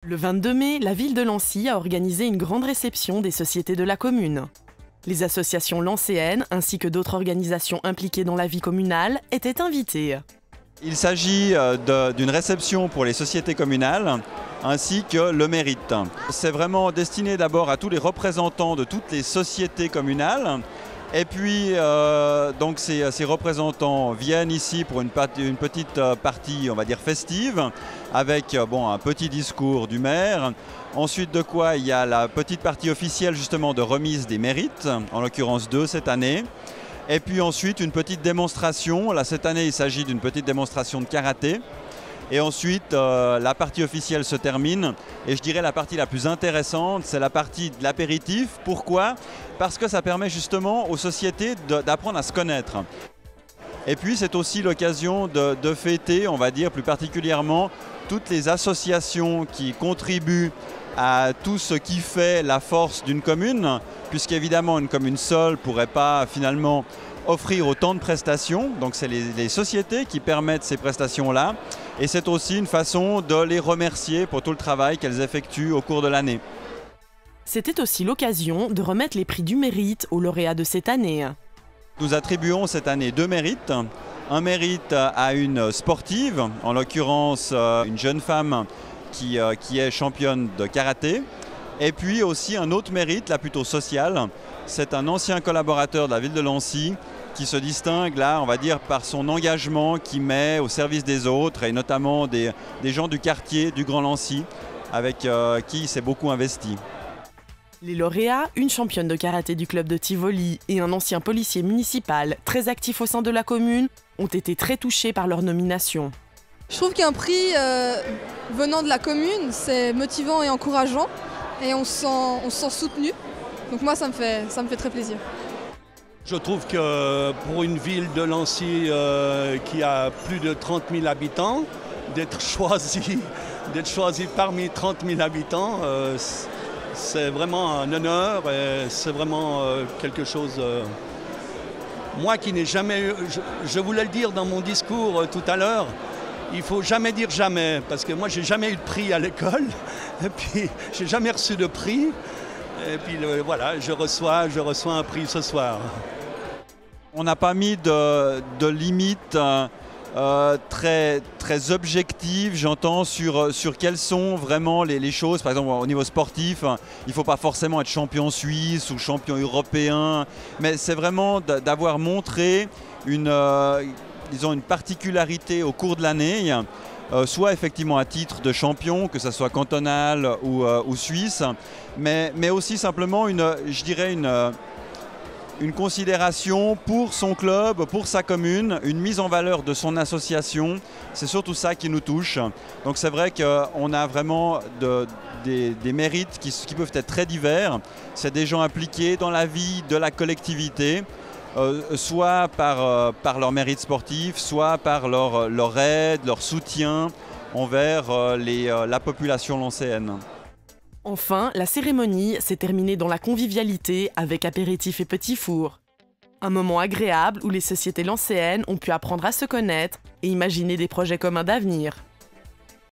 Le 22 mai, la ville de Lancy a organisé une grande réception des sociétés de la commune. Les associations lancéennes ainsi que d'autres organisations impliquées dans la vie communale étaient invitées. Il s'agit d'une réception pour les sociétés communales ainsi que le mérite. C'est vraiment destiné d'abord à tous les représentants de toutes les sociétés communales. Et puis, donc ces représentants viennent ici pour une petite partie, on va dire, festive, avec un petit discours du maire. Ensuite de quoi, il y a la petite partie officielle justement de remise des mérites, en l'occurrence 2 cette année. Et puis ensuite, une petite démonstration. Là, cette année, il s'agit d'une petite démonstration de karaté. Et ensuite, la partie officielle se termine. Et je dirais la partie la plus intéressante, c'est la partie de l'apéritif. Pourquoi ? Parce que ça permet justement aux sociétés d'apprendre à se connaître. Et puis, c'est aussi l'occasion de fêter, on va dire plus particulièrement, toutes les associations qui contribuent à tout ce qui fait la force d'une commune, puisqu'évidemment, une commune seule ne pourrait pas finalement offrir autant de prestations. Donc c'est les sociétés qui permettent ces prestations-là. Et c'est aussi une façon de les remercier pour tout le travail qu'elles effectuent au cours de l'année. C'était aussi l'occasion de remettre les prix du mérite aux lauréats de cette année. Nous attribuons cette année 2 mérites. Un mérite à une sportive, en l'occurrence une jeune femme qui est championne de karaté. Et puis aussi un autre mérite, là plutôt social. C'est un ancien collaborateur de la ville de Lancy qui se distingue là, on va dire, par son engagement qu'il met au service des autres et notamment des gens du quartier du Grand Lancy avec qui il s'est beaucoup investi. Les lauréats, une championne de karaté du club de Tivoli et un ancien policier municipal très actif au sein de la commune, ont été très touchés par leur nomination. Je trouve qu'un prix venant de la commune, c'est motivant et encourageant et on se sent soutenu. Donc moi, ça me fait très plaisir. Je trouve que pour une ville de Lancy qui a plus de 30 000 habitants, d'être choisi parmi 30 000 habitants, c'est vraiment un honneur et c'est vraiment quelque chose... Moi qui n'ai jamais eu... Je voulais le dire dans mon discours tout à l'heure, il ne faut jamais dire jamais, parce que moi j'ai jamais eu de prix à l'école, et puis j'ai jamais reçu de prix. Et puis voilà, je reçois un prix ce soir. On n'a pas mis de limite très objective, j'entends, sur quelles sont vraiment les choses. Par exemple, au niveau sportif, il ne faut pas forcément être champion suisse ou champion européen, mais c'est vraiment d'avoir montré disons une particularité au cours de l'année. Soit effectivement à titre de champion, que ce soit cantonal ou suisse, mais aussi simplement je dirais une considération pour son club, pour sa commune, une mise en valeur de son association. C'est surtout ça qui nous touche. Donc c'est vrai qu'on a vraiment des mérites qui peuvent être très divers. C'est des gens impliqués dans la vie de la collectivité, soit par leur mérite sportif, soit par leur aide, leur soutien envers la population lancéenne. Enfin, la cérémonie s'est terminée dans la convivialité avec apéritif et petit four. Un moment agréable où les sociétés lancéennes ont pu apprendre à se connaître et imaginer des projets communs d'avenir.